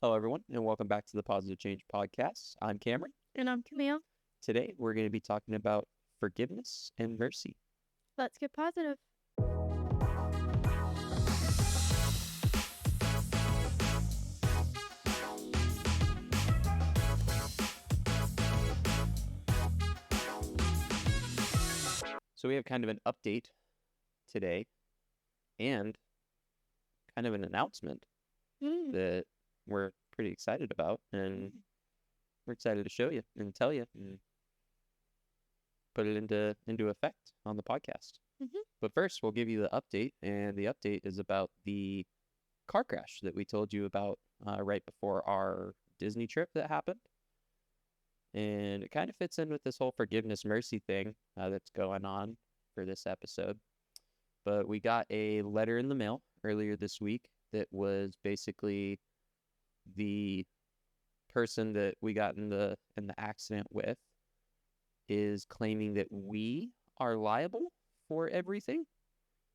Hello, everyone, and welcome back to the Positive Change Podcast. I'm Cameron. And I'm Camille. Today, we're going to be talking about forgiveness and mercy. Let's get positive. So we have kind of an update today and kind of an announcement that we're pretty excited about, and we're excited to show you and tell you and put it into effect on the podcast. But first, we'll give you the update, and the update is about the car crash that we told you about right before our Disney trip that happened. And it kind of fits in with this whole forgiveness mercy thing that's going on for this episode. But we got a letter in the mail earlier this week that was basically the person that we got in the accident with is claiming that we are liable for everything.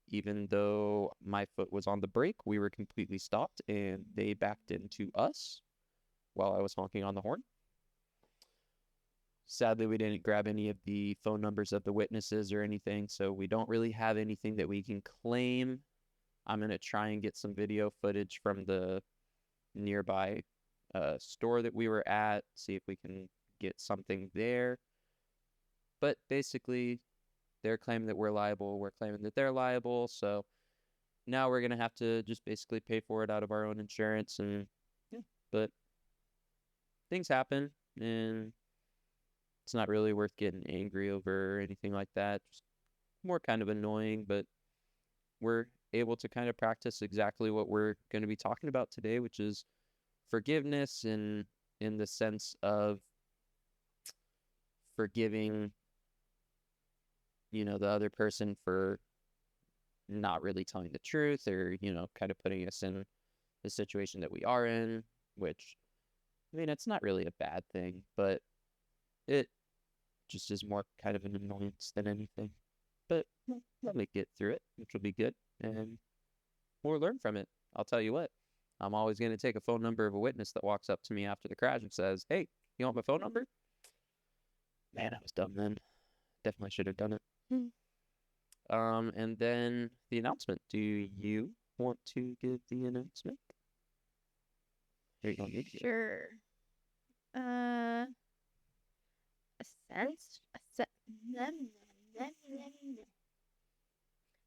Even though my foot was on the brake, we were completely stopped and they backed into us while I was honking on the horn. Sadly, we didn't grab any of the phone numbers of the witnesses or anything, so we don't really have anything that we can claim. I'm going to try and get some video footage from the nearby store that we were at, see if we can get something there. But basically, they're claiming that we're liable, we're claiming that they're liable, so now we're going to have to just basically pay for it out of our own insurance. And but things happen, and it's not really worth getting angry over or anything like that. Just more kind of annoying, but we're able to kind of practice exactly what we're going to be talking about today, which is forgiveness in the sense of forgiving, the other person for not really telling the truth or, kind of putting us in the situation that we are in, which, it's not really a bad thing, but it just is more kind of an annoyance than anything. But let me get through it, which will be good, and we'll learn from it. I'll tell you what, I'm always going to take a phone number of a witness that walks up to me after the crash and says, "Hey, you want my phone number?" Man, I was dumb then. Definitely should have done it. And then the announcement. Do you want to give the announcement? Sure.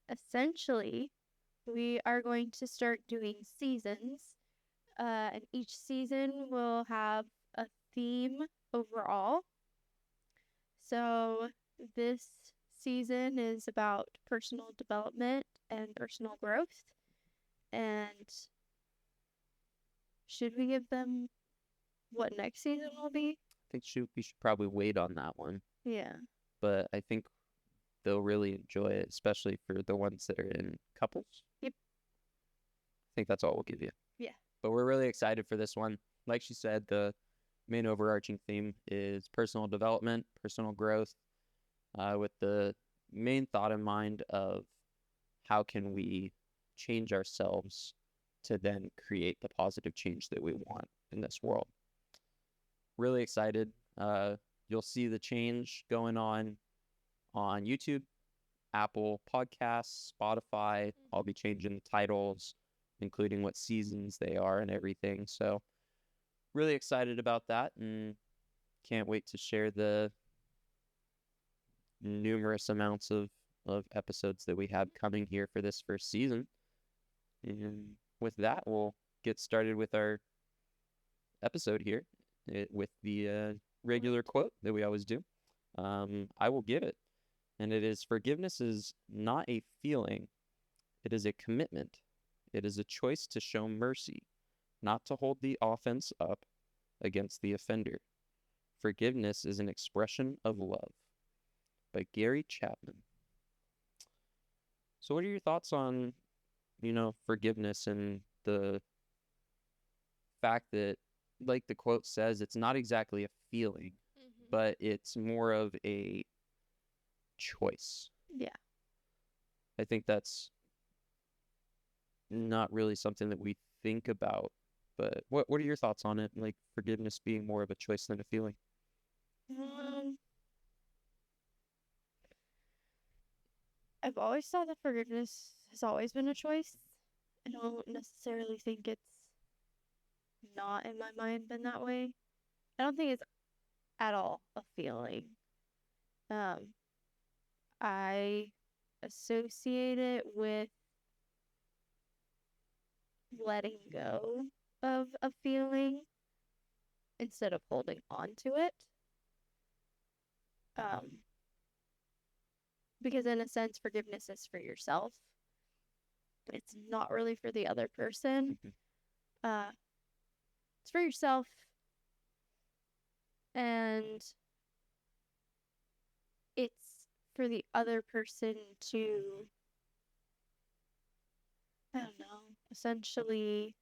Essentially, we are going to start doing seasons, and each season will have a theme overall. So this season is about personal development and personal growth. And should we give them what next season will be? I think we should probably wait on that one. Yeah. But I think they'll really enjoy it, especially for the ones that are in couples. Yep. I think that's all we'll give you. Yeah. But we're really excited for this one. Like she said, the main overarching theme is personal development, personal growth, with the main thought in mind of how can we change ourselves to then create the positive change that we want in this world. Really excited. You'll see the change going on YouTube, Apple Podcasts, Spotify. I'll be changing the titles, including what seasons they are and everything. So really excited about that, and can't wait to share the numerous amounts of episodes that we have coming here for this first season. And with that, we'll get started with our episode here with the regular quote that we always do. I will give it. And it is, forgiveness is not a feeling. It is a commitment. It is a choice to show mercy, not to hold the offense up against the offender. Forgiveness is an expression of love. By Gary Chapman. So what are your thoughts on, forgiveness and the fact that, like the quote says, it's not exactly a feeling, but it's more of a choice. Yeah. I think that's not really something that we think about But what are your thoughts on it? Like forgiveness being more of a choice than a feeling? Um, I've always thought that forgiveness has always been a choice. I don't necessarily think it's not in my mind been that way. I don't think it's at all a feeling. Um, I associate it with letting go of a feeling instead of holding on to it. Um, because in a sense, forgiveness is for yourself. It's not really for the other person. Mhm. Uh, it's for yourself, and it's for the other person to, I don't know, essentially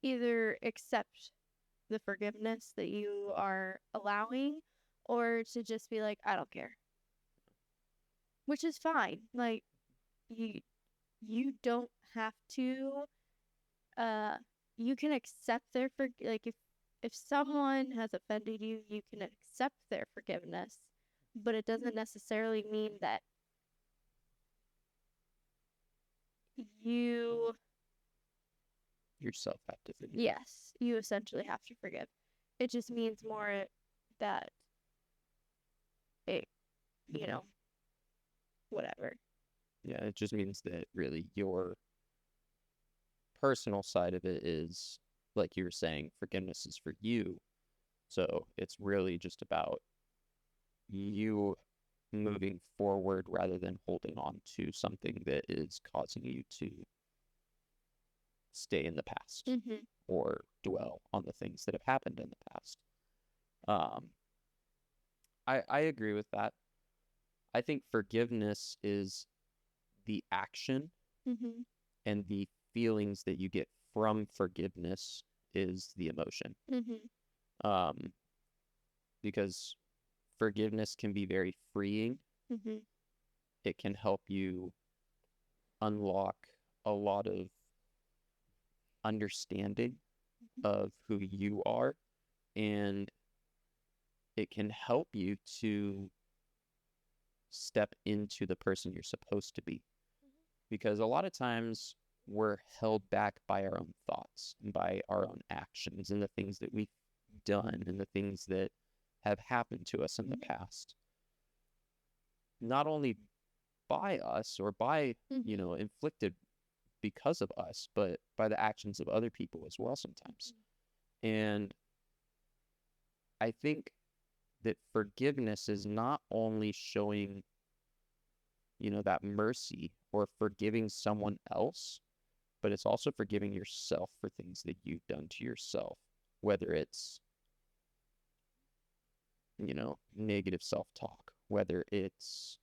either accept the forgiveness that you are allowing or to just be like, I don't care. Which is fine. Like you you don't have to uh you can accept their like if someone has offended you, you can accept their forgiveness, but it doesn't necessarily mean that you Yourself have to forgive. yes, you essentially have to forgive. It just means more that it, you know, whatever. Yeah, it just means that really your personal side of it is, like you were saying, forgiveness is for you. So it's really just about you moving forward rather than holding on to something that is causing you to stay in the past Mhm. or dwell on the things that have happened in the past. Um, I agree with that. I think forgiveness is the action, Mhm. and the feelings that you get from forgiveness is the emotion. Mhm. Um, because forgiveness can be very freeing. Mhm. It can help you unlock a lot of understanding of who you are, and it can help you to step into the person you're supposed to be. Because a lot of times we're held back by our own thoughts and by our own actions and the things that we've done and the things that have happened to us in the past. Not only by us or by, Mhm. inflicted because of us, but by the actions of other people as well sometimes. And I think that forgiveness is not only showing, that mercy or forgiving someone else, but it's also forgiving yourself for things that you've done to yourself, whether it's, negative self-talk, whether it's,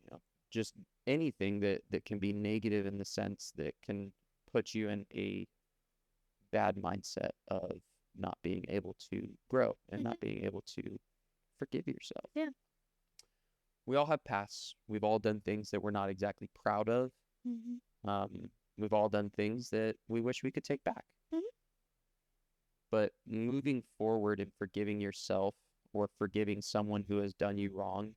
you know, just anything that can be negative in the sense that can put you in a bad mindset of not being able to grow and Mhm. not being able to forgive yourself. Yeah. We all have pasts. We've all done things that we're not exactly proud of. Mhm. We've all done things that we wish we could take back. Mhm. But moving forward and forgiving yourself or forgiving someone who has done you wrong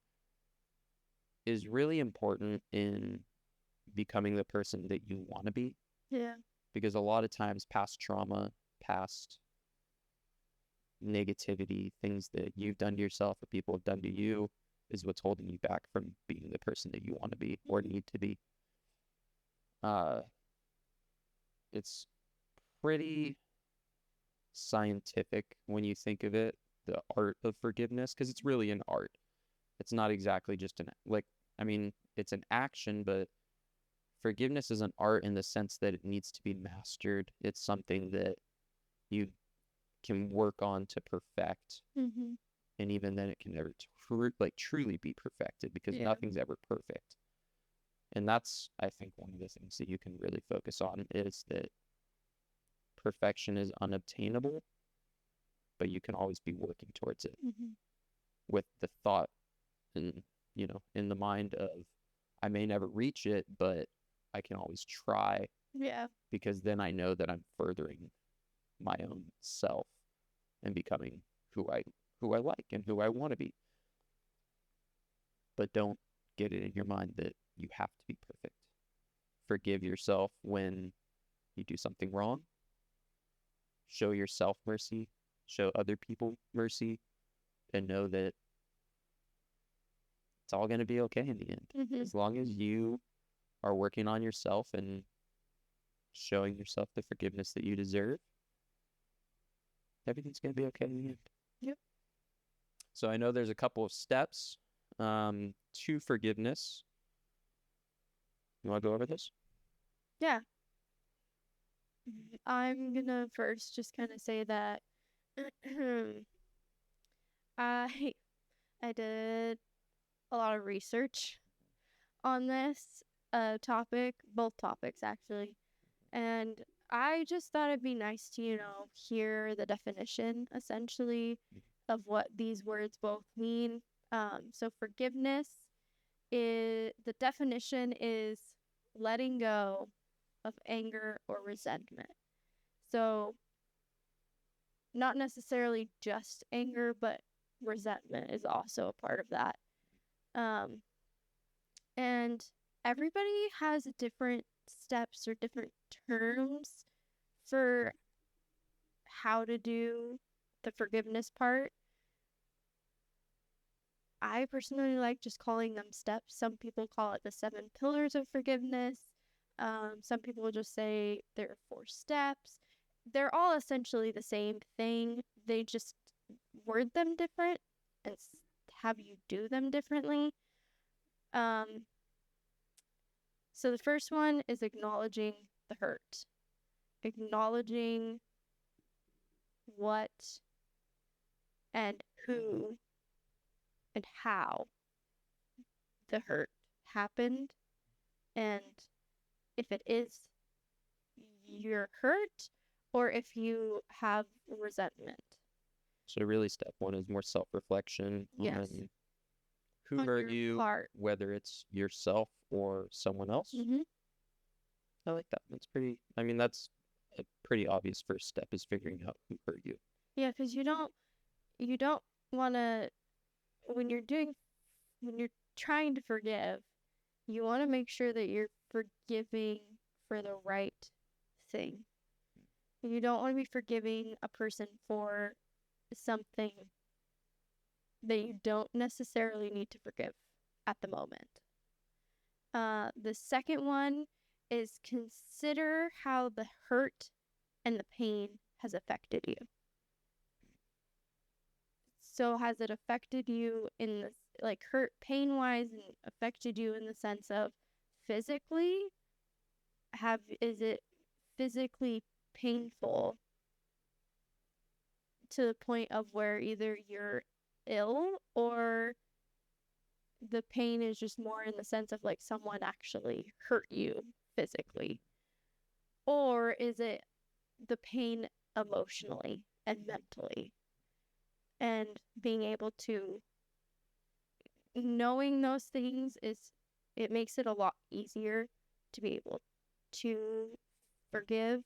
is really important in becoming the person that you want to be. Yeah. Because a lot of times, past trauma, past negativity, things that you've done to yourself or people have done to you, is what's holding you back from being the person that you want to be or Mhm. need to be. Uh, it's pretty scientific when you think of it, the art of forgiveness, because it's really an art. It's not exactly just I mean, it's an action, but forgiveness is an art in the sense that it needs to be mastered. It's something that you can work on to perfect, Mhm. and even then it can never truly be perfected because Yeah. nothing's ever perfect. And that's, I think, one of the things that you can really focus on is that perfection is unobtainable, but you can always be working towards it Mhm. with the thought and, in the mind of, I may never reach it, but I can always try Yeah. because then I know that I'm furthering my own self and becoming who I like and who I want to be. But don't get it in your mind that you have to be perfect. Forgive yourself when you do something wrong. Show yourself mercy, show other people mercy, and know that it's all going to be okay in the end. Mm-hmm. As long as you are working on yourself and showing yourself the forgiveness that you deserve, everything's going to be okay in the end. Yep. So I know there's a couple of steps to forgiveness. You want to go over this? Yeah. I'm gonna first just kind of say that I I did a lot of research on this topic, both topics actually, and I just thought it'd be nice to, hear the definition essentially of what these words both mean. So forgiveness is the definition is letting go of anger or resentment. So not necessarily just anger, but resentment is also a part of that. Um, and everybody has different steps or different terms for how to do the forgiveness part. I personally like just calling them steps. Some people call it the 7 pillars of forgiveness. Some people just say there are 4 steps. They're all essentially the same thing. They just word them different and have you do them differently. Um, so the first one is acknowledging the hurt, acknowledging what and who and how the hurt happened, and if it is you're hurt or if you have resentment. So really step one is more self-reflection Yes. on who On hurt your you, part. whether it's yourself or someone else. Mm-hmm. I like that. That's that's a pretty obvious first step is figuring out who hurt you. Yeah, because you don't want to when you're trying to forgive, you want to make sure that you're forgiving for the right thing. You don't want to be forgiving a person for something that you don't necessarily need to forgive at the moment. The second one is consider how the hurt and the pain has affected you. So has it affected you in this, like, hurt pain wise, and affected you in the sense of physically? Is it physically painful to the point of where either you're ill or the pain is just more in the sense of like someone actually hurt you physically? Or is it the pain emotionally and mentally? And being able to knowing those things it makes it a lot easier to be able to forgive,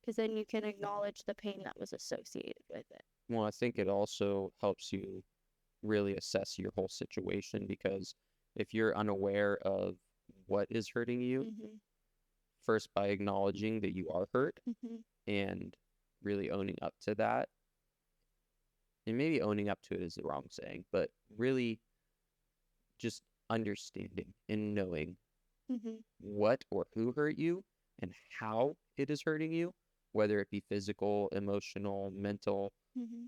because then you can acknowledge the pain that was associated with it. Well, I think it also helps you really assess your whole situation because if you're unaware of what is hurting you, Mm-hmm. first by acknowledging that you are hurt Mm-hmm. and really owning up to that, and maybe owning up to it is the wrong saying, but really just understanding and knowing Mm-hmm. what or who hurt you and how it is hurting you, whether it be physical, emotional, mental, Mm-hmm.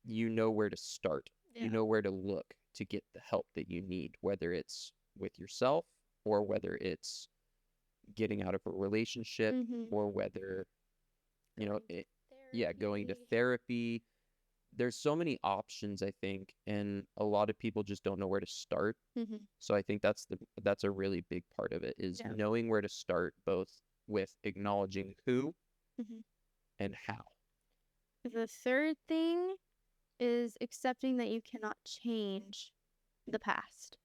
you know where to start. Yeah. You know where to look to get the help that you need, whether it's with yourself or whether it's getting out of a relationship Mm-hmm. or whether, Going going to therapy. therapy. There's so many options, I think, and a lot of people just don't know where to start. Mm-hmm. So I think that's a really big part of it is Yeah. knowing where to start, both with acknowledging who Mm-hmm. and how. The third thing is accepting that you cannot change the past.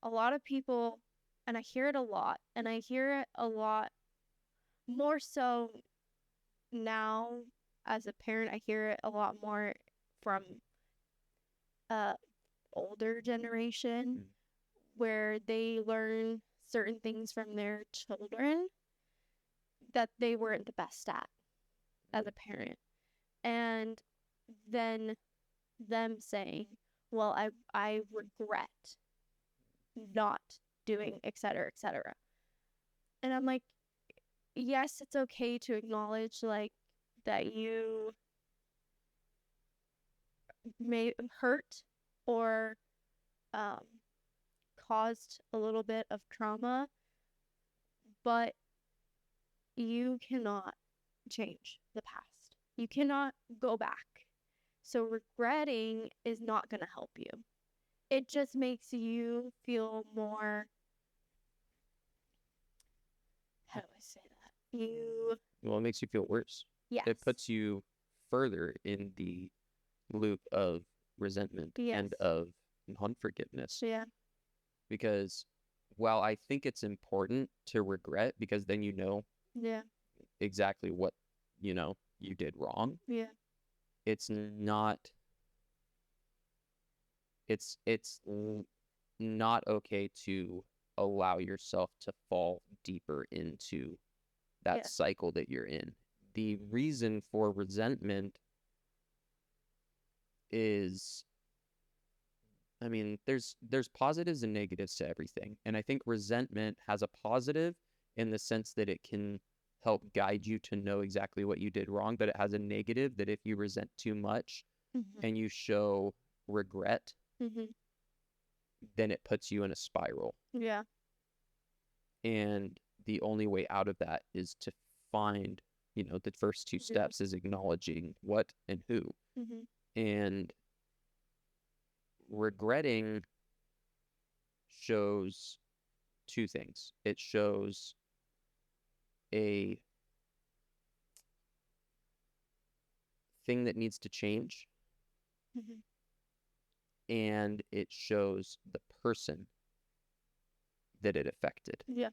A lot of people and I hear it a lot, and I hear it a lot more so now as a parent. I hear it a lot more from uh older generation Mm. where they learn certain things from their children that they weren't the best at as a parent. And then them saying, well, I regret not doing et cetera, et cetera. And I'm like, yes, it's okay to acknowledge like that you may hurt or um, caused a little bit of trauma, but you cannot change the past. You cannot go back. So regretting is not going to help you. It just makes you feel more, how do I say that? Well, it makes you feel worse. Yes. It puts you further in the loop of resentment and Yes. of unforgiveness. Yeah. Because while I think it's important to regret, because then you know Yeah. exactly what you did wrong, Yeah. it's not it's not okay to allow yourself to fall deeper into that Yeah. cycle that you're in. The reason for resentment is, I mean, there's positives and negatives to everything. And I think resentment has a positive in the sense that it can help guide you to know exactly what you did wrong, but it has a negative that if you resent too much Mm-hmm. and you show regret, Mm-hmm. then it puts you in a spiral. Yeah. And the only way out of that is to find, the first two steps is acknowledging what and who. Mm-hmm. And regretting shows two things. It shows a thing that needs to change, Mm-hmm. and it shows the person that it affected. Yeah.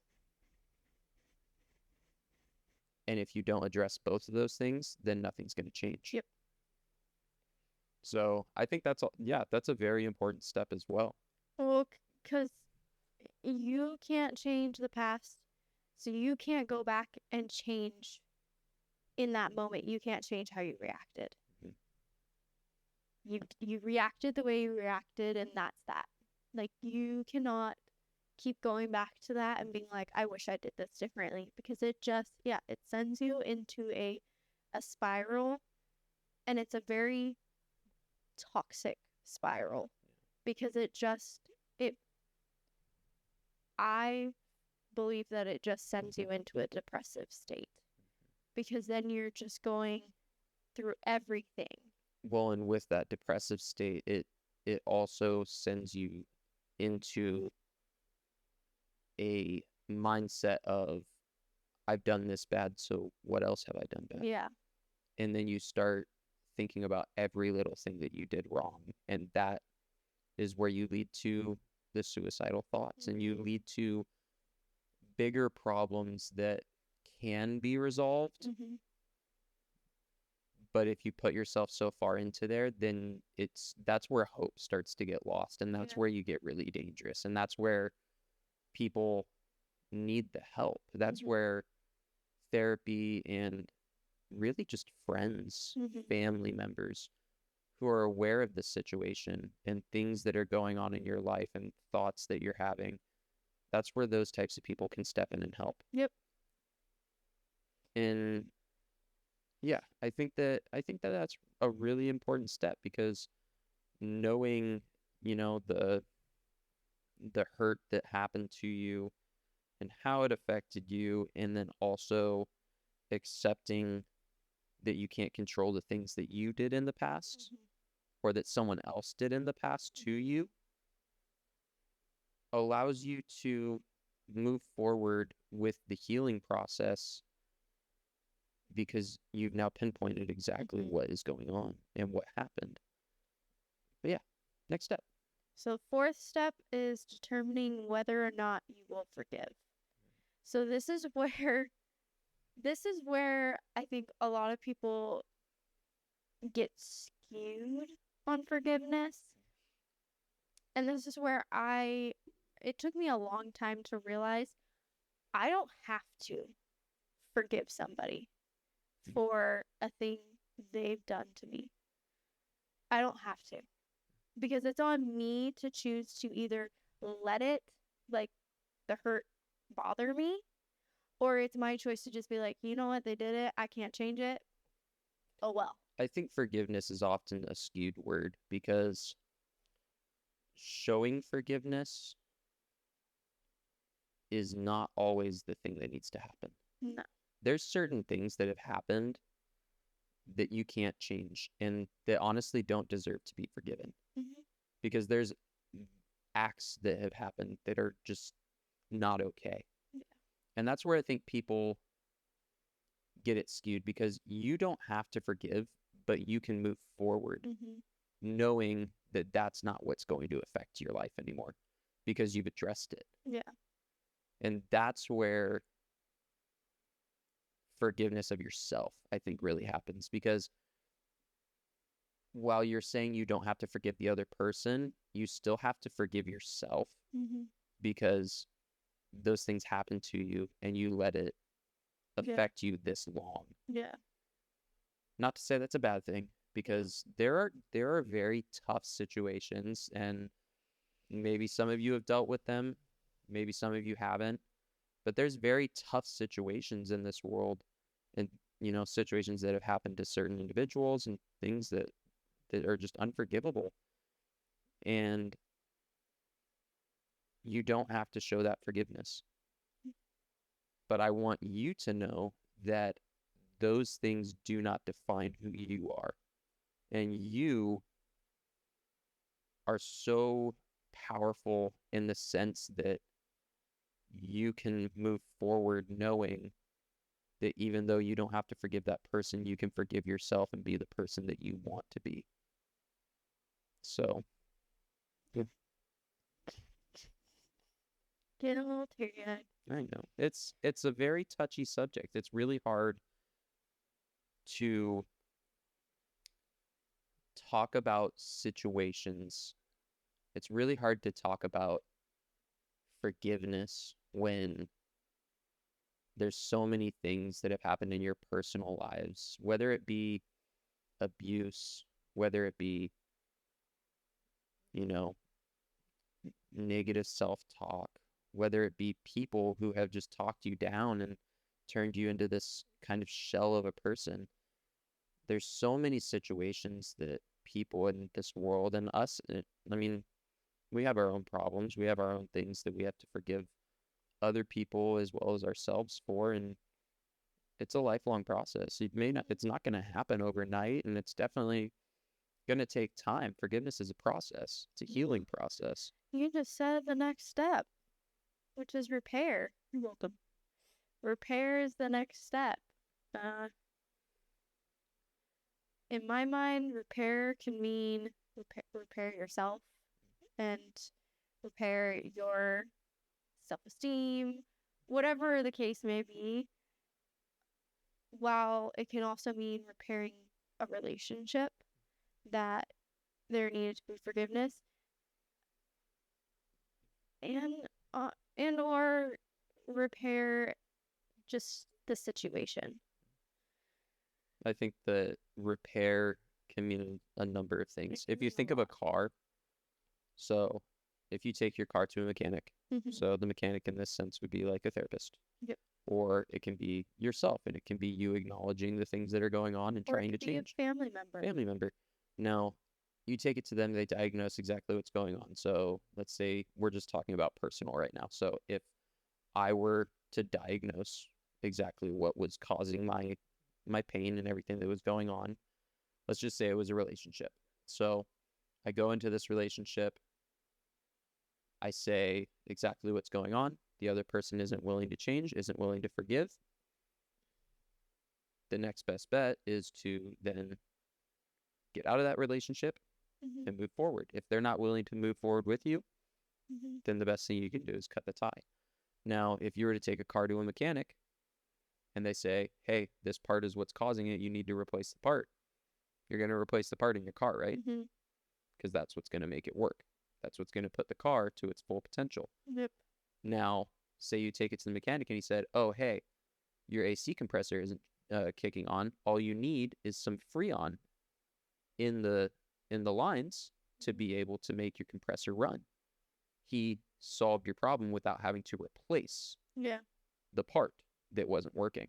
And if you don't address both of those things, then nothing's going to change. Yep. So I think that's a very important step as well. Well, because you can't change the past, so you can't go back and change in that moment. You can't change how you reacted. Mhm. You reacted the way you reacted, and that's that. Like, you cannot keep going back to that and being like, I wish I did this differently, because it just, yeah, it sends you into a spiral, and it's a very toxic spiral, because it I believe that it just sends you into a depressive state, because then you're just going through everything. Well, and with that depressive state, it also sends you into a mindset of I've done this bad, so what else have I done bad? Yeah. And then you start thinking about every little thing that you did wrong, and that is where you lead to the suicidal thoughts, and you lead to bigger problems that can be resolved. Mm-hmm. But if you put yourself so far into there, then that's where hope starts to get lost, and that's Yeah. where you get really dangerous, and that's where people need the help. That's Mm-hmm. where therapy and really just friends, Mm-hmm. family members who are aware of the situation and things that are going on in your life and thoughts that you're having, that's where those types of people can step in and help. Yep. And yeah, I think that that's a really important step, because knowing, the hurt that happened to you and how it affected you, and then also accepting that you can't control the things that you did in the past Mm-hmm. or that someone else did in the past to you, allows you to move forward with the healing process, because you've now pinpointed exactly Mm-hmm. what is going on and what happened. But yeah, next step. So, fourth step is determining whether or not you will forgive. So, this is where I think a lot of people get skewed on forgiveness. And this is where it took me a long time to realize I don't have to forgive somebody for a thing they've done to me. I don't have to. Because it's on me to choose to either let it, like, the hurt bother me, or it's my choice to just be like, you know what, they did it, I can't change it. Oh well. I think forgiveness is often a skewed word because showing forgiveness is not always the thing that needs to happen. No. There's certain things that have happened that you can't change and that honestly don't deserve to be forgiven Mm-hmm. because there's acts that have happened that are just not okay. Yeah. And that's where I think people get it skewed because you don't have to forgive, but you can move forward Mm-hmm. knowing that that's not what's going to affect your life anymore because you've addressed it. Yeah. And that's where forgiveness of yourself, I think, really happens because while you're saying you don't have to forgive the other person, you still have to forgive yourself Mm-hmm. because those things happen to you and you let it Yeah. affect you this long. Yeah. Not to say that's a bad thing because there are very tough situations and maybe some of you have dealt with them, maybe some of you haven't, but there's very tough situations in this world and situations that have happened to certain individuals and things that are just unforgivable. And you don't have to show that forgiveness. But I want you to know that those things do not define who you are. And you are so powerful in the sense that you can move forward knowing that even though you don't have to forgive that person, you can forgive yourself and be the person that you want to be. So, yeah, Get a little teary-eyed. I know. It's a very touchy subject. It's really hard to talk about situations. It's really hard to talk about forgiveness when there's so many things that have happened in your personal lives, whether it be abuse, whether it be, you know, negative self-talk, whether it be people who have just talked you down and turned you into this kind of shell of a person. There's so many situations that people in this world and us, I mean, we have our own problems. We have our own things that we have to forgive other people as well as ourselves for. And it's a lifelong process. It's not going to happen overnight. And it's definitely going to take time. Forgiveness is a process. It's a healing process. You just said the next step, which is repair. You're welcome. Repair is the next step. Uh, in my mind, repair can mean repair yourself and repair your self-esteem, whatever the case may be. While it can also mean repairing a relationship that there needed to be forgiveness, and or repair just the situation. I think that repair can mean a number of It things. can If you mean a think of a lot. car, so if you take your car to a mechanic, Mm-hmm. so the mechanic in this sense would be like a therapist, Yep. or it can be yourself and it can be you acknowledging the things that are going on and Or it trying to could be a change. family member. Family member. Now, you take it to them, they diagnose exactly what's going on. So let's say we're just talking about personal right now. So if I were to diagnose exactly what was causing my pain and everything that was going on, let's just say it was a relationship. So I go into this relationship, I say exactly what's going on. The other person isn't willing to change, isn't willing to forgive. The next best bet is to then get out of that relationship Mm-hmm. and move forward. If they're not willing to move forward with you, Mm-hmm. then the best thing you can do is cut the tie. Now, if you were to take a car to a mechanic and they say, hey, this part is what's causing it, you need to replace the part, you're going to replace the part in your car, right? Mm-hmm. Because that's what's going to make it work. That's what's going to put the car to its full potential. Yep. Now, say you take it to the mechanic and he said, oh, hey, your AC compressor isn't kicking on. All you need is some Freon in the lines to be able to make your compressor run. He solved your problem without having to replace the part that wasn't working.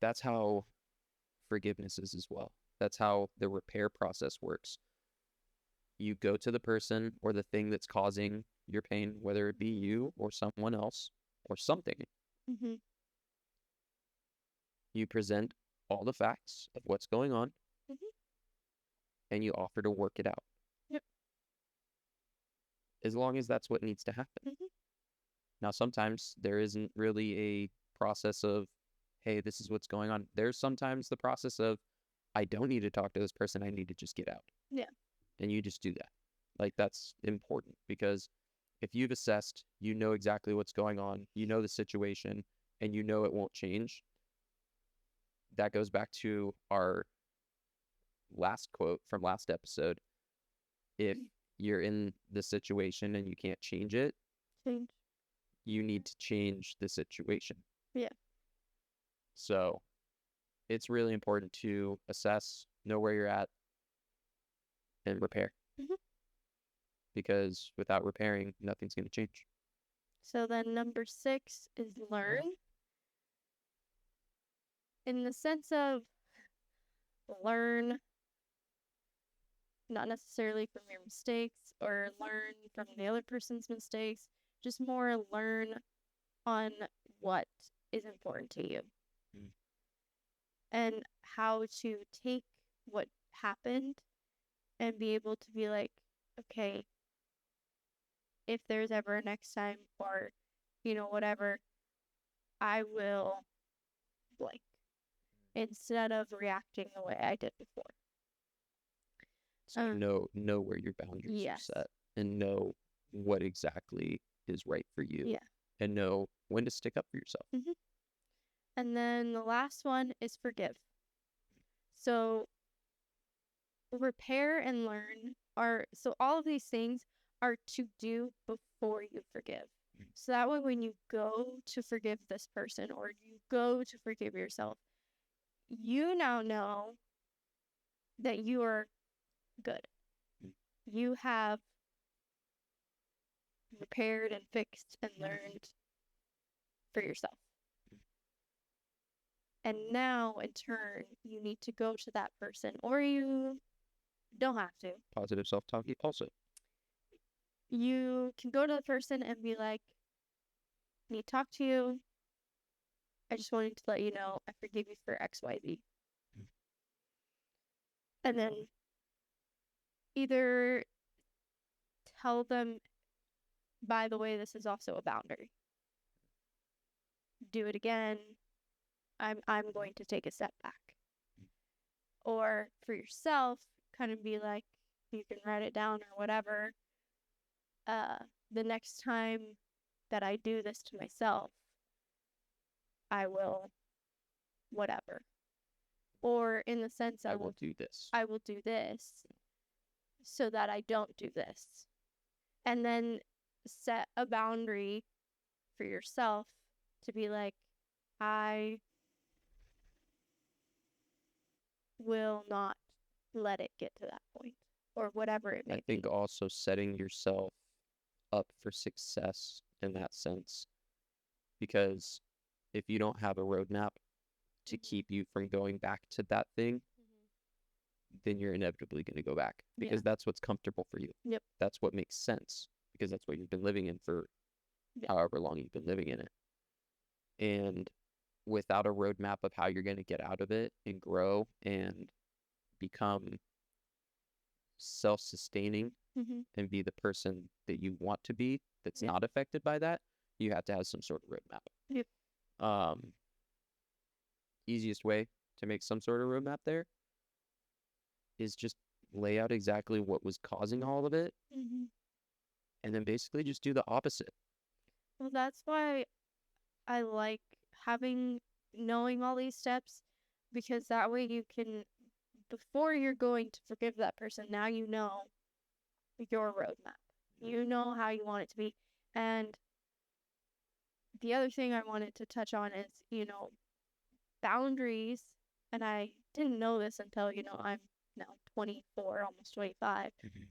That's how forgiveness is as well. That's how the repair process works. You go to the person or the thing that's causing your pain, whether it be you or someone else or something. Mm-hmm. You present all the facts of what's going on, and you offer to work it out. Yep. As long as that's what needs to happen. Now, sometimes there isn't really a process of, hey, this is what's going on. There's sometimes the process of, I don't need to talk to this person. I need to just get out. Yeah. And you just do that. Like, that's important because if you've assessed, you know exactly what's going on, you know the situation, and you know it won't change. That goes back to our last quote from last episode. If you're in the situation and you can't change it, you need to change the situation. Yeah. So it's really important to assess, know where you're at, and repair. Because without repairing, nothing's going to change. So then number 6 is learn. In the sense of learn, not necessarily from your mistakes or learn from the other person's mistakes, just more learn on what is important to you and how to take what happened and be able to be like, okay, if there's ever a next time or, whatever, I will blank instead of reacting the way I did before. So know where your boundaries are set and know what exactly is right for you and know when to stick up for yourself. And then the last one is forgive. So repair and learn so all of these things are to do before you forgive. So that way when you go to forgive this person or you go to forgive yourself, you now know that you are good. You have repaired and fixed and learned for yourself. And now, in turn, you need to go to that person, or you don't have to. Positive self-talk also. You can go to the person and be like, I need to talk to you. I just wanted to let you know I forgive you for XYZ. And then either tell them, by the way, this is also a boundary. Do it again. I'm going to take a step back. Or for yourself, kind of be like, you can write it down or whatever. The next time that I do this to myself, I will whatever. Or in the sense of I will do this. I will do this so that I don't do this. And then set a boundary for yourself to be like, I will not let it get to that point or whatever it may be. I think also setting yourself up for success in that sense, because if you don't have a roadmap to keep you from going back to that thing, then you're inevitably going to go back because that's what's comfortable for you. Yep. That's what makes sense because that's what you've been living in for however long you've been living in it. And without a roadmap of how you're going to get out of it and grow and become self-sustaining and be the person that you want to be that's not affected by that, you have to have some sort of roadmap. Easiest way to make some sort of roadmap there is just lay out exactly what was causing all of it, Mm-hmm. and then basically just do the opposite. Well, that's why I like knowing all these steps, because that way you can, before you're going to forgive that person, now you know your roadmap. You know how you want it to be. And the other thing I wanted to touch on is, boundaries. And I didn't know this until, I'm now 24, almost 25. Mm-hmm.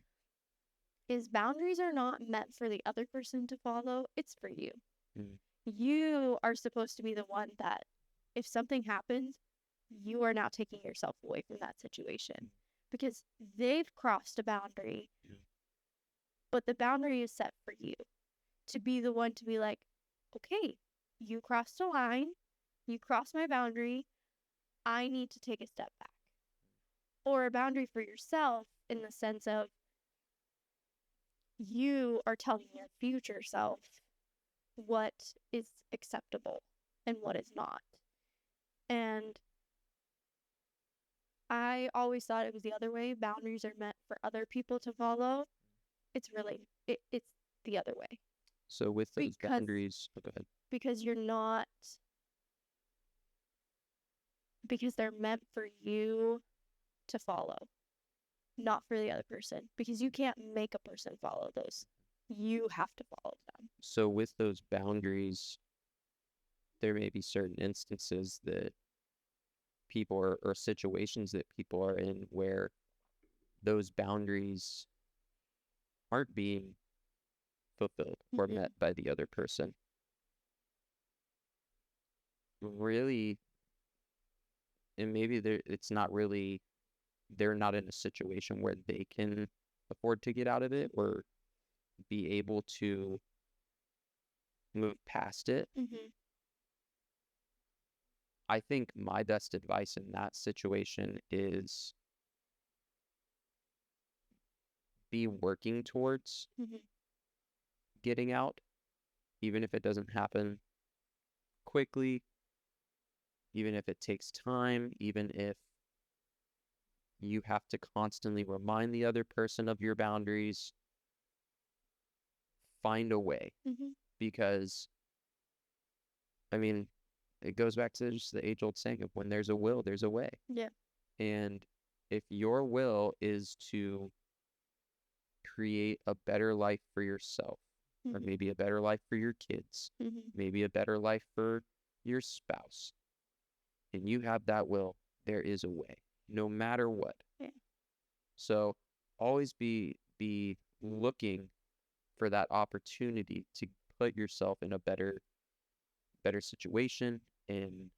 Is boundaries are not meant for the other person to follow, it's for you. Mm-hmm. You are supposed to be the one that, if something happens, you are now taking yourself away from that situation because they've crossed a boundary. Yeah. But the boundary is set for you to be the one to be like, okay, you crossed a line, you crossed my boundary, I need to take a step back. Or a boundary for yourself in the sense of you are telling your future self what is acceptable and what is not. And I always thought it was the other way. Boundaries are meant for other people to follow. It's the other way. So with those Because boundaries, go ahead. because you're not because they're meant for you to follow, not for the other person. Because you can't make a person follow those. You have to follow them. So with those boundaries, there may be certain instances that people or situations that people are in where those boundaries aren't being fulfilled or Mm-hmm. met by the other person. Really, and maybe it's not really, they're not in a situation where they can afford to get out of it or be able to move past it. Mm-hmm. I think my best advice in that situation is be working towards Mm-hmm. getting out, even if it doesn't happen quickly, even if it takes time, even if you have to constantly remind the other person of your boundaries. Find a way, Mm-hmm. because I mean, it goes back to just the age-old saying of when there's a will, there's a way. Yeah. And if your will is to create a better life for yourself, or Mm-hmm. maybe a better life for your kids, Mm-hmm. maybe a better life for your spouse, and you have that will, there is a way, no matter what. Yeah. So always be looking for that opportunity to put yourself in a better situation, in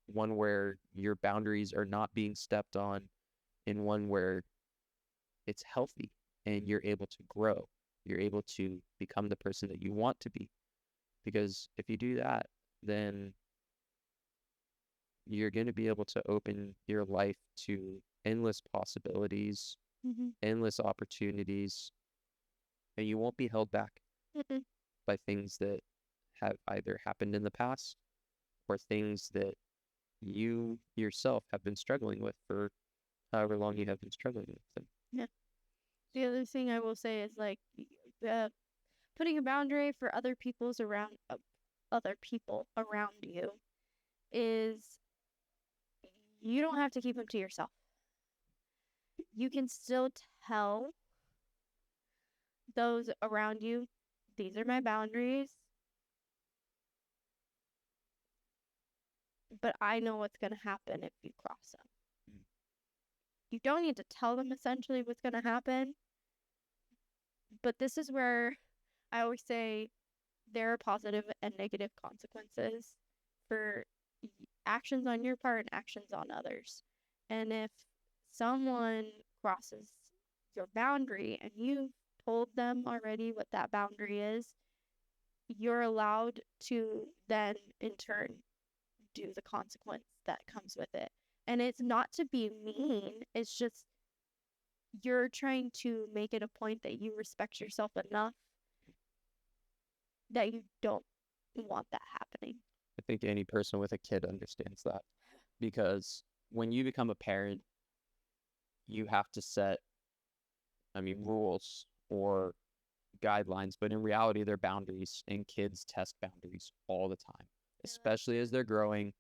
one where your boundaries are not being stepped on, in one where it's healthy and you're able to grow. You're able to become the person that you want to be. Because if you do that, then you're going to be able to open your life to endless possibilities, Mm-hmm. endless opportunities, and you won't be held back Mm-hmm. by things that have either happened in the past or things that you yourself have been struggling with for however long you have been struggling with them. Yeah. The other thing I will say is like, putting a boundary for other people around you is, you don't have to keep them to yourself. You can still tell those around you, these are my boundaries, but I know what's going to happen if you cross them. Mm. You don't need to tell them essentially what's going to happen, but this is where I always say there are positive and negative consequences for actions on your part and actions on others. And if someone crosses your boundary and you've told them already what that boundary is, you're allowed to then in turn do the consequence that comes with it. And it's not to be mean, it's just you're trying to make it a point that you respect yourself enough that you don't want that happening. I think any person with a kid understands that, because when you become a parent, you have to set rules or guidelines, but in reality, they're boundaries, and kids test boundaries all the time, especially as they're growing.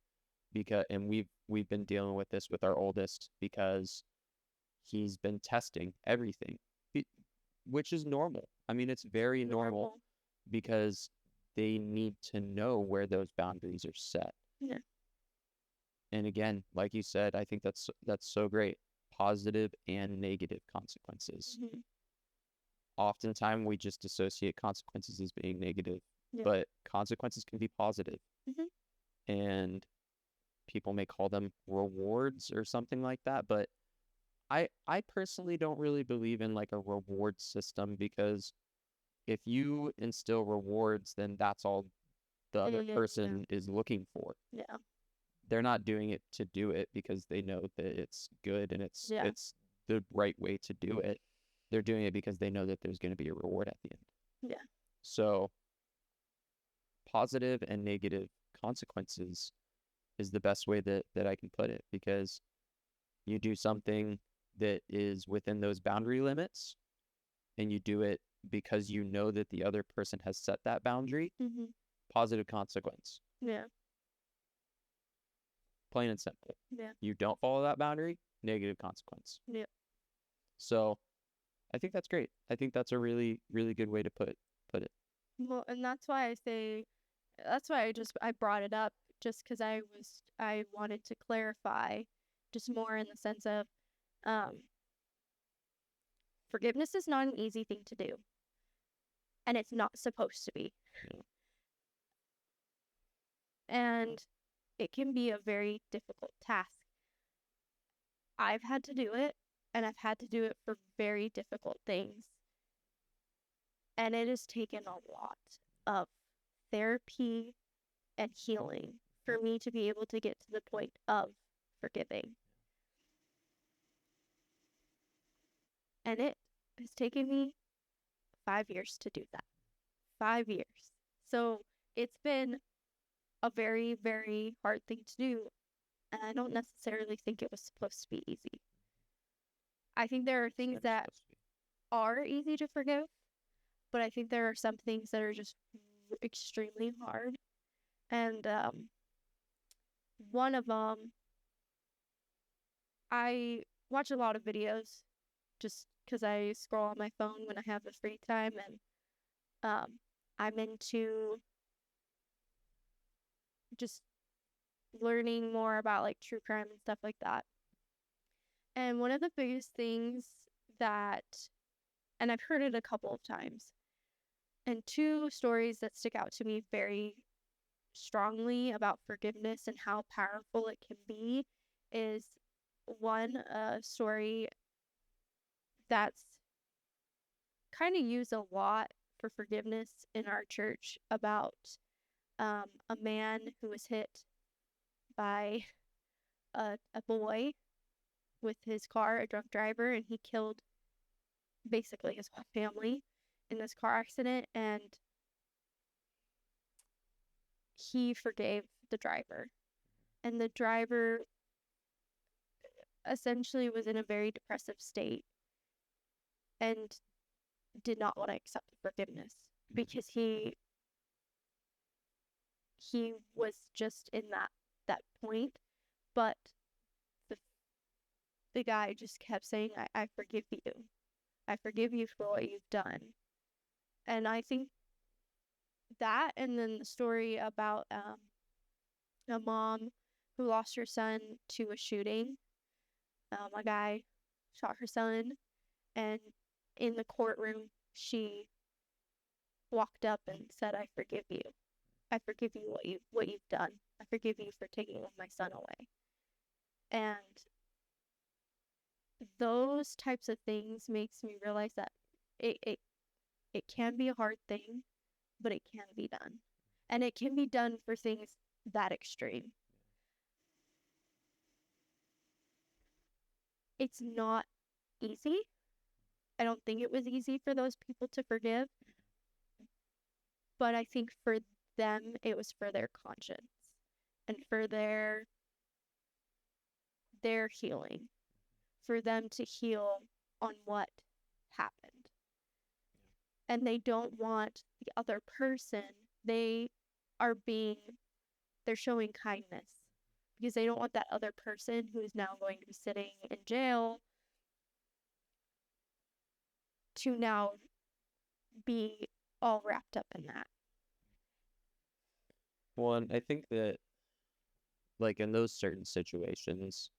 And we've been dealing with this with our oldest because he's been testing everything, which is normal. It's very normal because they need to know where those boundaries are set. Yeah. And again, like you said, I think that's so great. Positive and negative consequences. Mm-hmm. Oftentimes we just associate consequences as being negative, Yeah. but consequences can be positive. Mm-hmm. And people may call them rewards or something like that, but I personally don't really believe in like a reward system, because if you instill rewards, then that's all the other person is looking for. Yeah. They're not doing it to do it because they know that it's good and it's Yeah. the right way to do it. They're doing it because they know that there's going to be a reward at the end. Yeah. So positive and negative consequences is the best way that I can put it, because you do something that is within those boundary limits, and you do it because you know that the other person has set that boundary. Mm-hmm. Positive consequence. Yeah. Plain and simple. Yeah. You don't follow that boundary, negative consequence. Yeah. So I think that's great. I think that's a really, really good way to put it. Well, and that's why I brought it up, just because I wanted to clarify just more in the sense of forgiveness is not an easy thing to do, and it's not supposed to be. Yeah. And it can be a very difficult task. I've had to do it, and I've had to do it for very difficult things. And it has taken a lot of therapy and healing for me to be able to get to the point of forgiving. And it has taken me 5 years to do that. 5 years. So it's been a very, very hard thing to do. And I don't necessarily think it was supposed to be easy. I think there are things that are easy to forgive, but I think there are some things that are just extremely hard. And one of them, I watch a lot of videos just because I scroll on my phone when I have the free time, and I'm into just learning more about like true crime and stuff like that. And one of the biggest things that, and I've heard it a couple of times, and two stories that stick out to me very strongly about forgiveness and how powerful it can be, is one story that's kind of used a lot for forgiveness in our church, about a man who was hit by a boy with his car, a drunk driver, and he killed basically his whole family in this car accident. And he forgave the driver. And the driver essentially was in a very depressive state and did not want to accept the forgiveness, because he was just in that point. But the guy just kept saying, I forgive you. I forgive you for what you've done. And I think that, and then the story about a mom who lost her son to a shooting. A guy shot her son, and in the courtroom, she walked up and said, I forgive you. I forgive you what you've done. I forgive you for taking my son away. And those types of things makes me realize that it can be a hard thing, but it can be done. And it can be done for things that extreme. It's not easy. I don't think it was easy for those people to forgive, but I think for them, it was for their conscience and for their healing, for them to heal on what happened. And they don't want the other person, they're showing kindness because they don't want that other person who is now going to be sitting in jail to now be all wrapped up in that. Well, and I think that, like, in those certain situations,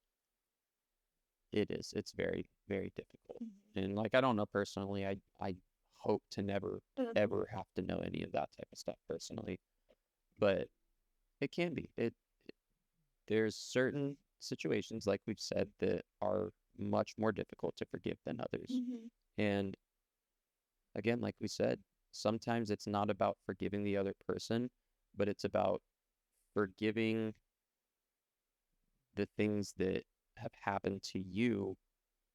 it's very, very difficult. And, like, I don't know personally, I hope to never, ever have to know any of that type of stuff personally. But it can be. There's certain situations, like we've said, that are much more difficult to forgive than others. And again, like we said, sometimes it's not about forgiving the other person, but it's about forgiving the things that have happened to you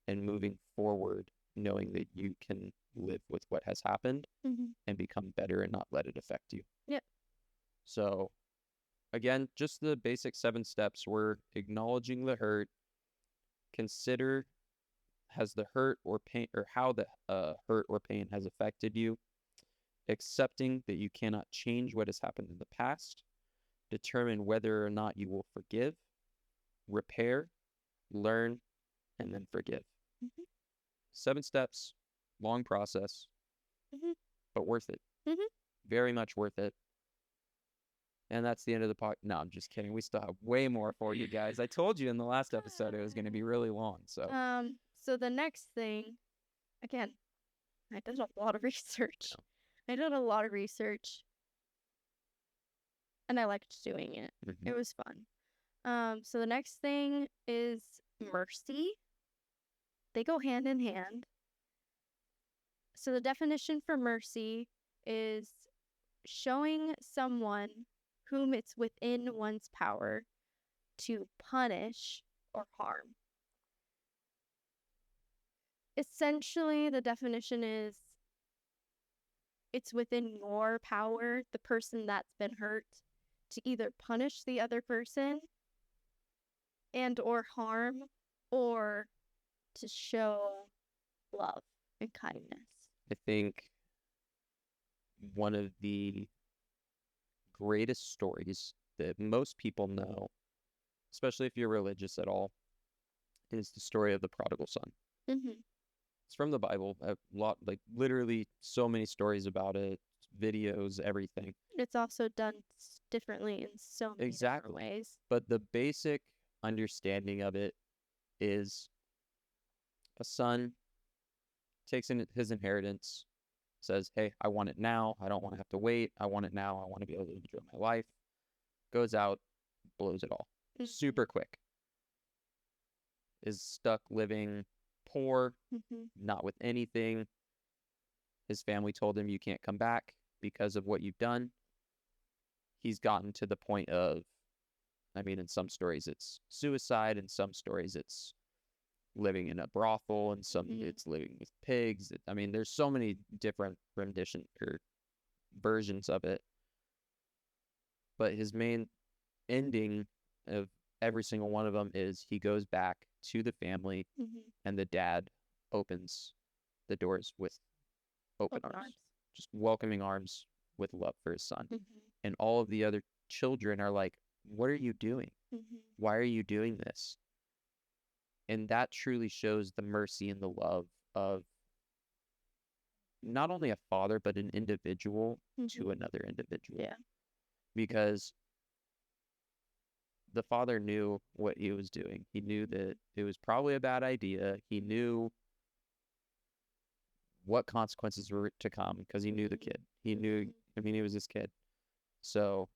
and moving forward, knowing that you can live with what has happened and become better and not let it affect you. Yep. So again, just the basic 7 steps were acknowledging the hurt, consider has the hurt or pain, or how the hurt or pain has affected you, accepting that you cannot change what has happened in the past, determine whether or not you will forgive, repair, learn, and then forgive. 7 steps, long process, but worth it. Very much worth it. And that's the end of the podcast. No, I'm just kidding. We still have way more for you guys. I told you in the last episode it was going to be really long. So the next thing, again, I did a lot of research. I did a lot of research, and I liked doing it. It was fun. So the next thing is mercy. They go hand in hand. So the definition for mercy is showing someone whom it's within one's power to punish or harm. Essentially, the definition is it's within your power, the person that's been hurt, to either punish the other person and or harm, or to show love and kindness. I think one of the greatest stories that most people know, especially if you're religious at all, is the story of the prodigal son. It's from the Bible. A lot, like literally so many stories about it, videos, everything. It's also done differently in so many different ways. But the basic understanding of it is a son takes in his inheritance, says, hey, I want it now. I don't want to have to wait. I want it now. I want to be able to enjoy my life. Goes out, blows it all. Super quick. Is stuck living poor, not with anything. His family told him, you can't come back because of what you've done. He's gotten to the point of, I mean, in some stories it's suicide, in some stories it's living in a brothel, and some it's living with pigs. I mean, there's so many different rendition or versions of it. But his main ending of every single one of them is he goes back to the family, and the dad opens the doors with open arms, just welcoming arms with love for his son. And all of the other children are like, what are you doing? Why are you doing this? And that truly shows the mercy and the love of not only a father, but an individual to another individual. Yeah. Because the father knew what he was doing. He knew that it was probably a bad idea. He knew what consequences were to come because he knew the kid. He knew, I mean, he was his kid. So,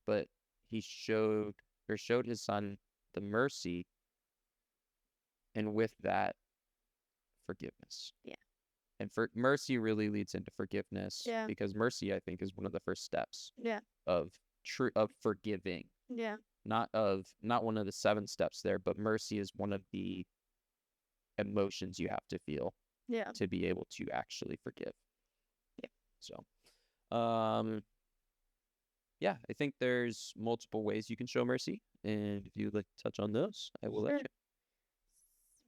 but he showed his son the mercy, and with that, forgiveness. Yeah. And for mercy really leads into forgiveness. Yeah. Because mercy, I think, is one of the first steps. Yeah. Of forgiving. Yeah. Not one of the 7 steps there, but mercy is one of the emotions you have to feel. Yeah. To be able to actually forgive. Yeah. So, yeah, I think there's multiple ways you can show mercy, and if you'd like to touch on those, I will let you.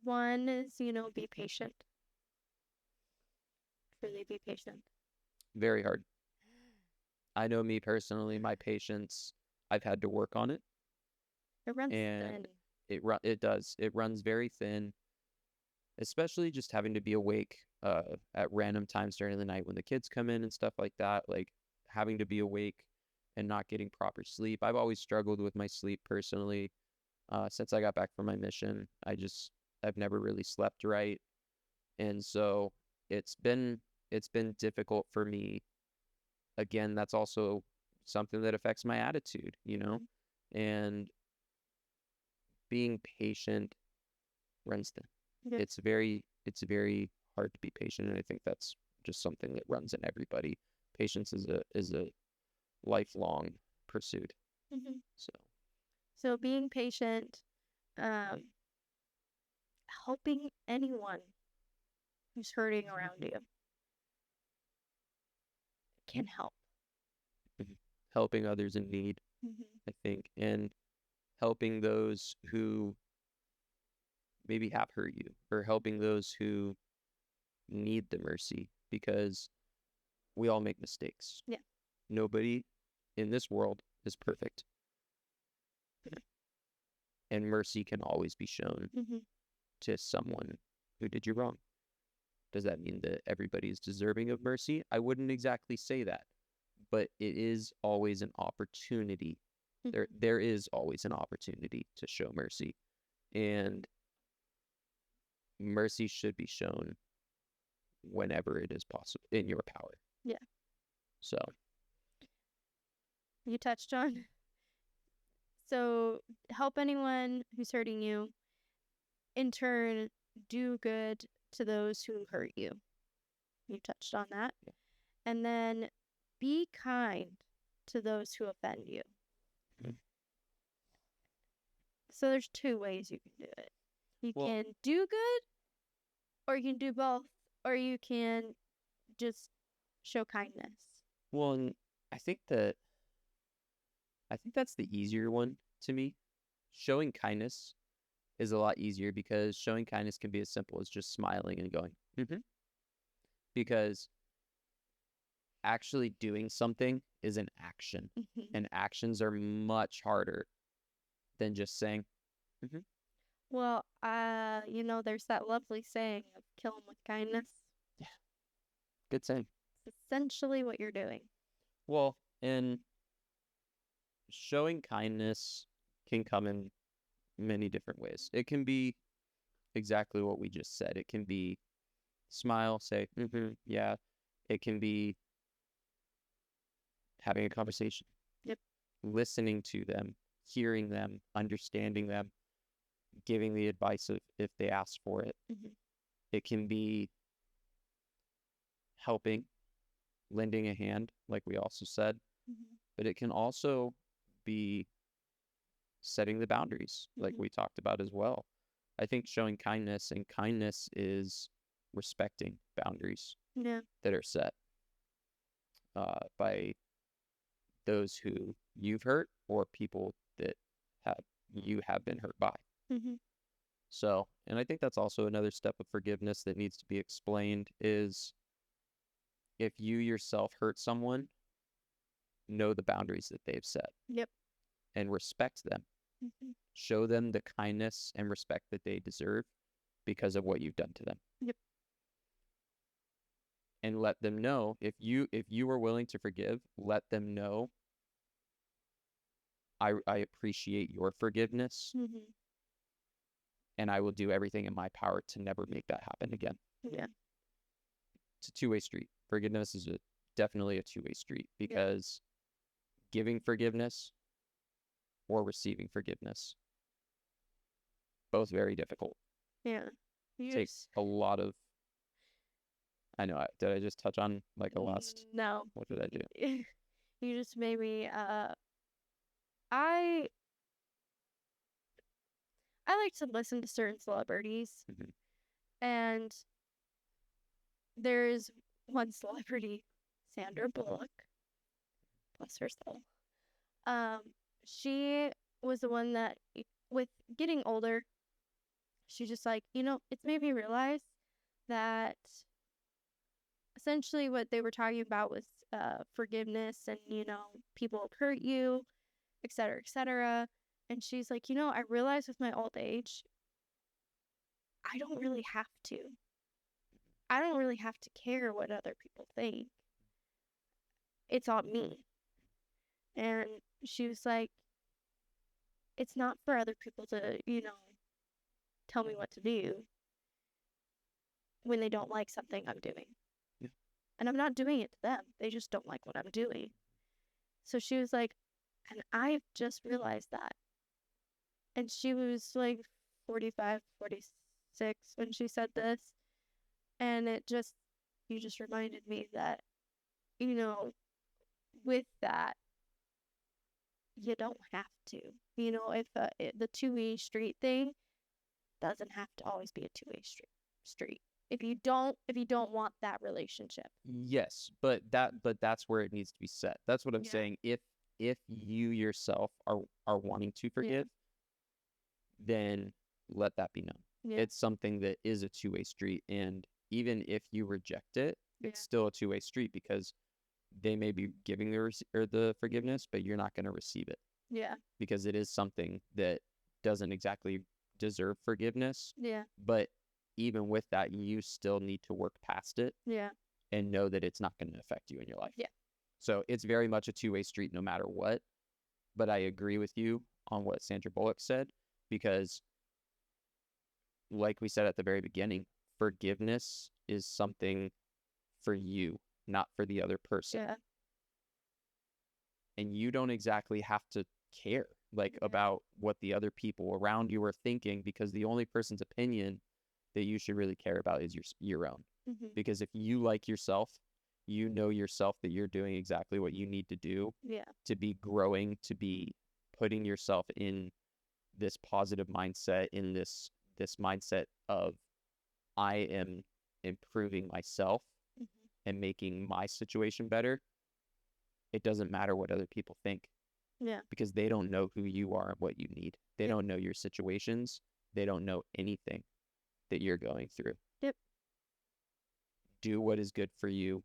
One is, be patient. truly be patient? Very hard. I know me personally, my patience, I've had to work on it, It runs and thin. it does. It runs very thin, especially just having to be awake at random times during the night when the kids come in and stuff like that. Like having to be awake and not getting proper sleep. I've always struggled with my sleep personally. Since I got back from my mission, I've never really slept right, and so it's been it's been difficult for me. Again, that's also something that affects my attitude, and being patient runs thin. Yeah. It's very hard to be patient, and I think that's just something that runs in everybody. Patience is a lifelong pursuit. Hmm. So So being patient, um, helping anyone who's hurting around you can help. mhm. Helping others in need, Hmm. I think, and helping those who maybe have hurt you, or helping those who need the mercy, because we all make mistakes. Yeah. Nobody in this world is perfect, and mercy can always be shown Hmm. to someone who did you wrong. Does that mean that everybody is deserving of mercy? I wouldn't exactly say that, but it is always an opportunity. There is always an opportunity to show mercy, and mercy should be shown whenever it is possible in your power. Yeah. So, You touched on. So help anyone who's hurting you. In turn, do good to those who hurt you. You touched on that. yeah. And then be kind to those who offend you. Mhm. So there's two ways you can do it. You Well, can do good, or you can do both, or you can just show kindness. well, and I think that I think that's the easier one to me. Showing kindness is a lot easier because showing kindness can be as simple as just smiling and going, because actually doing something is an action, and actions are much harder than just saying, mm-hmm. Well, there's that lovely saying of kill them with kindness. Yeah, good saying. It's essentially what you're doing. Well, and showing kindness can come in many different ways. It can be exactly what we just said. It can be smile, say, yeah. It can be having a conversation, Yep. listening to them, hearing them, understanding them, giving the advice if they ask for it. Hmm. It can be helping, lending a hand, like we also said, Hmm. but it can also be setting the boundaries, like Hmm. we talked about as well. I think showing kindness, and kindness is respecting boundaries Yeah. that are set by those who you've hurt or people that have you have been hurt by. Hmm. So, and I think that's also another step of forgiveness that needs to be explained is if you yourself hurt someone, know the boundaries that they've set Yep. and respect them. Hmm. Show them the kindness and respect that they deserve because of what you've done to them. Yep. And let them know if you are willing to forgive, let them know I appreciate your forgiveness, Hmm. and I will do everything in my power to never make that happen again. Yeah. It's a two-way street. Forgiveness is definitely a two-way street Yeah. because giving forgiveness or receiving forgiveness, both very difficult. Yeah. You Take just a lot of. I know. Did I just touch on like a last? no. What did I do? You just made me. I I like to listen to certain celebrities, Mhm. and there's one celebrity, Sandra Bullock, bless her soul. Um, she was the one that, with getting older, she's just like, it's made me realize that essentially what they were talking about was forgiveness and, people have hurt you, et cetera, et cetera. And she's like, I realize with my old age, I don't really have to. I don't really have to care what other people think. It's on me. And she was like, it's not for other people to, tell me what to do when they don't like something I'm doing. Yeah. And I'm not doing it to them. They just don't like what I'm doing. So she was like, and I've just realized that. And she was like 45, 46 when she said this. And you just reminded me that, with that, you don't have to. If the two-way street thing doesn't have to always be a two-way street. If you don't want that relationship. Yes, but that's where it needs to be set. That's what I'm saying. If you yourself are wanting to forgive, then let that be known. Yeah. It's something that is a two-way street, and even if you reject it, it's still a two-way street because they may be giving the forgiveness, but you're not going to receive it. Yeah. Because it is something that doesn't exactly deserve forgiveness. Yeah. But even with that, you still need to work past it. Yeah. And know that it's not going to affect you in your life. Yeah. So it's very much a two-way street no matter what. But I agree with you on what Sandra Bullock said, because like we said at the very beginning, forgiveness is something for you, not for the other person. Yeah. And you don't exactly have to care about what the other people around you are thinking, because the only person's opinion that you should really care about is your own. Mm-hmm. Because if you like yourself, you know yourself that you're doing exactly what you need to do to be growing, to be putting yourself in this positive mindset, in this mindset of I am improving myself and making my situation better. It doesn't matter what other people think. Yeah. Because they don't know who you are and what you need. They don't know your situations. They don't know anything that you're going through. Yep. Do what is good for you.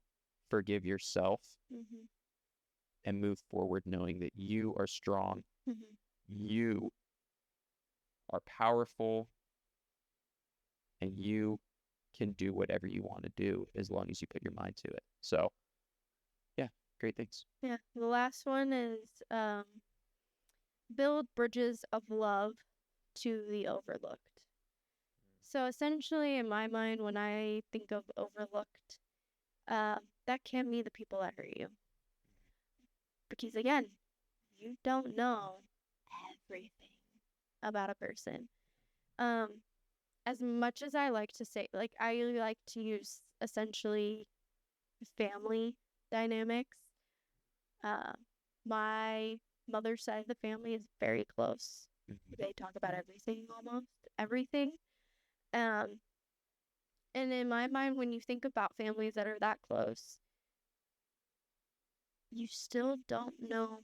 Forgive yourself. And move forward knowing that you are strong. You are powerful. And you can do whatever you want to do as long as you put your mind to it. So, yeah, great things. Yeah. The last one is build bridges of love to the overlooked. So essentially, in my mind, when I think of overlooked, that can be the people that hurt you. Because again, you don't know everything about a person. As much as I like to say, I like to use essentially family dynamics. My mother's side of the family is very close. They talk about everything, almost everything. And in my mind, when you think about families that are that close, you still don't know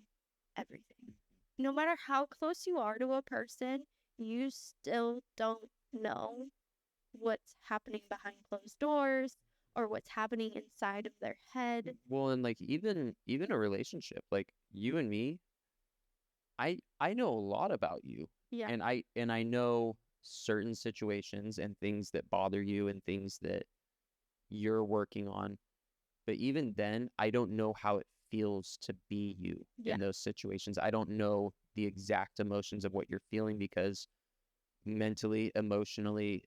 everything. No matter how close you are to a person, you still don't know what's happening behind closed doors or what's happening inside of their head. Well, and even a relationship, like you and me, I know a lot about you. Yeah. And I know certain situations and things that bother you and things that you're working on. But even then, I don't know how it feels to be you in those situations. I don't know the exact emotions of what you're feeling, because mentally, emotionally,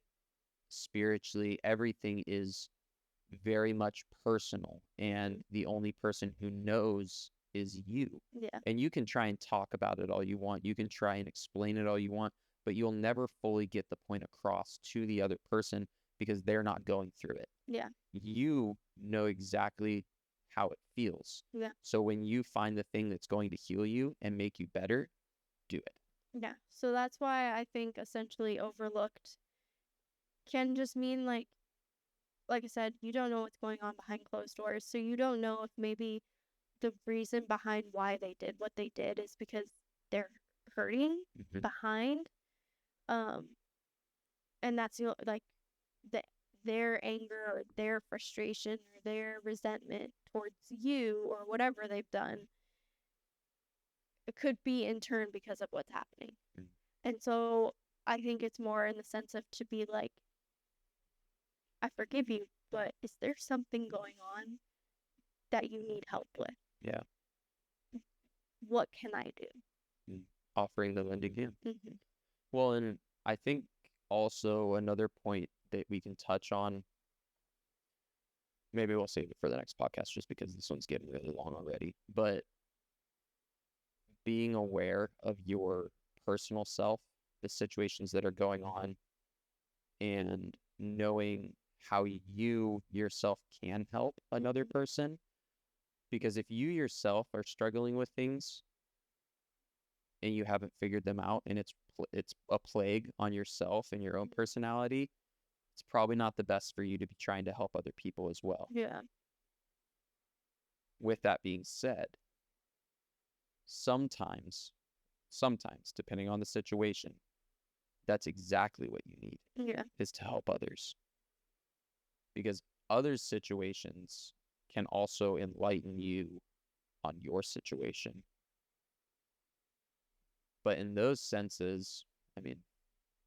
spiritually, everything is very much personal, and the only person who knows is you. Yeah. And you can try and talk about it all you want. You can try and explain it all you want, but you'll never fully get the point across to the other person because they're not going through it. Yeah. You know exactly how it feels. Yeah. So when you find the thing that's going to heal you and make you better, do it. Yeah. So that's why I think essentially overlooked can just mean like I said, you don't know what's going on behind closed doors. So you don't know if maybe the reason behind why they did what they did is because they're hurting behind. And that's the their anger or their frustration or their resentment towards you or whatever they've done, it could be in turn because of what's happening. Mm. And so I think it's more in the sense of to be like, I forgive you, but is there something going on that you need help with? Yeah. What can I do? Offering the lending hand. Mm-hmm. Well, and I think also another point that we can touch on, maybe we'll save it for the next podcast just because this one's getting really long already, but being aware of your personal self, the situations that are going on, and knowing how you yourself can help another person. Because if you yourself are struggling with things and you haven't figured them out, and it's a plague on yourself and your own personality, it's probably not the best for you to be trying to help other people as well. Yeah. With that being said, sometimes, depending on the situation, that's exactly what you need, Yeah. is to help others. Because others' situations can also enlighten you on your situation. But in those senses, I mean,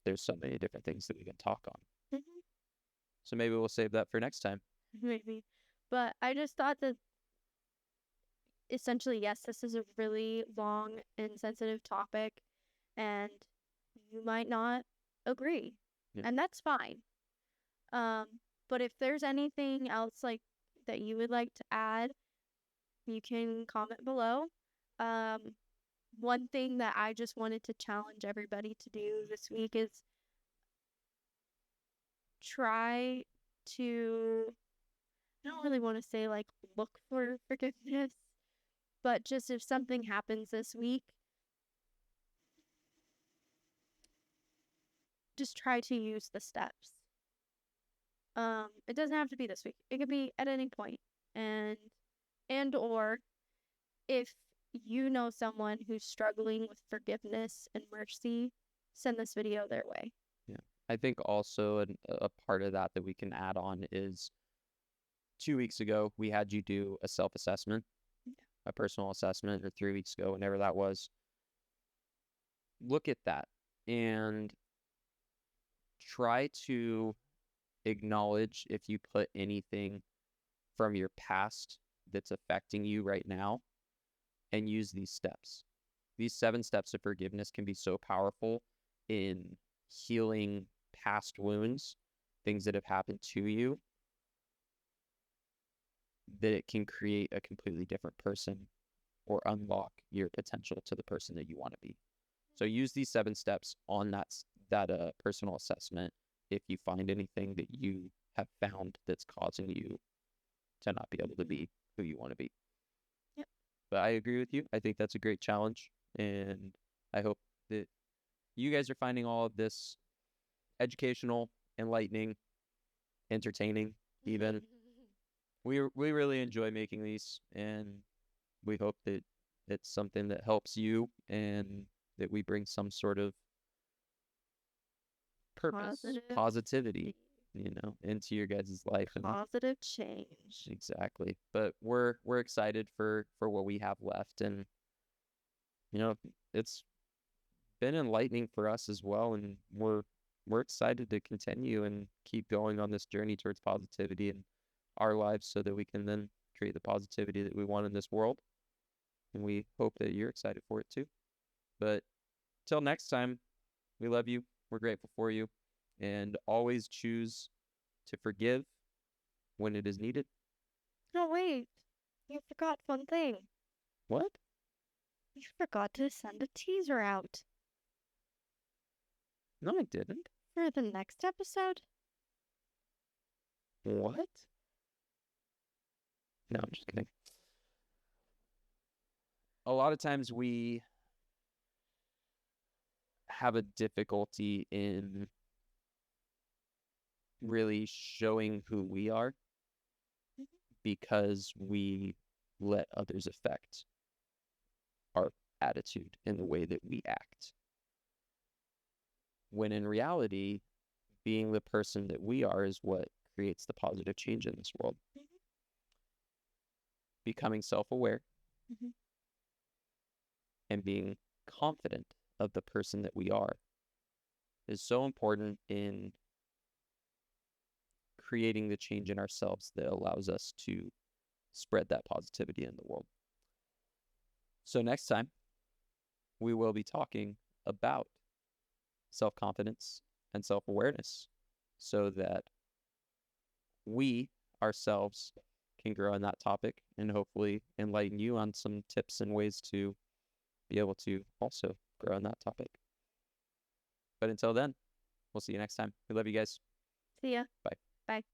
there's so many different things that we can talk on. Mm-hmm. So maybe we'll save that for next time. Maybe. But I just thought that essentially, yes, this is a really long and sensitive topic, and you might not agree, Yeah. and that's fine. But if there's anything else like that you would like to add, you can comment below. One thing that I just wanted to challenge everybody to do this week is try to, I don't really want to say like look for forgiveness, but just if something happens this week, just try to use the steps. It doesn't have to be this week. It could be at any point. And or if you know someone who's struggling with forgiveness and mercy, send this video their way. Yeah. I think also a part of that we can add on is 2 weeks ago, we had you do a self-assessment, a personal assessment, or 3 weeks ago, whenever that was. Look at that and try to acknowledge if you put anything from your past that's affecting you right now, and use these steps. These 7 steps of forgiveness can be so powerful in healing past wounds, things that have happened to you, that it can create a completely different person or unlock your potential to the person that you want to be. So use these 7 steps on that personal assessment if you find anything that you have found that's causing you to not be able to be who you want to be. Yep. But I agree with you. I think that's a great challenge, and I hope that you guys are finding all of this educational, enlightening, entertaining, even. We really enjoy making these, and we hope that it's something that helps you and that we bring some sort of purpose, positivity, into your guys' life. Positive change. Exactly. But we're excited for what we have left, and it's been enlightening for us as well, and we're excited to continue and keep going on this journey towards positivity in our lives so that we can then create the positivity that we want in this world. And we hope that you're excited for it too. But till next time, we love you. We're grateful for you. And always choose to forgive when it is needed. Oh, wait. You forgot one thing. What? You forgot to send a teaser out. No, I didn't. For the next episode? What? No, I'm just kidding. A lot of times we have a difficulty in really showing who we are because we let others affect our attitude and the way that we act. When in reality, being the person that we are is what creates the positive change in this world. Mhm. Becoming self-aware Mhm. and being confident of the person that we are is so important in creating the change in ourselves that allows us to spread that positivity in the world. So next time, we will be talking about self-confidence and self-awareness so that we ourselves can grow on that topic and hopefully enlighten you on some tips and ways to be able to also grow on that topic. But until then, we'll see you next time. We love you guys. See ya. Bye. Bye.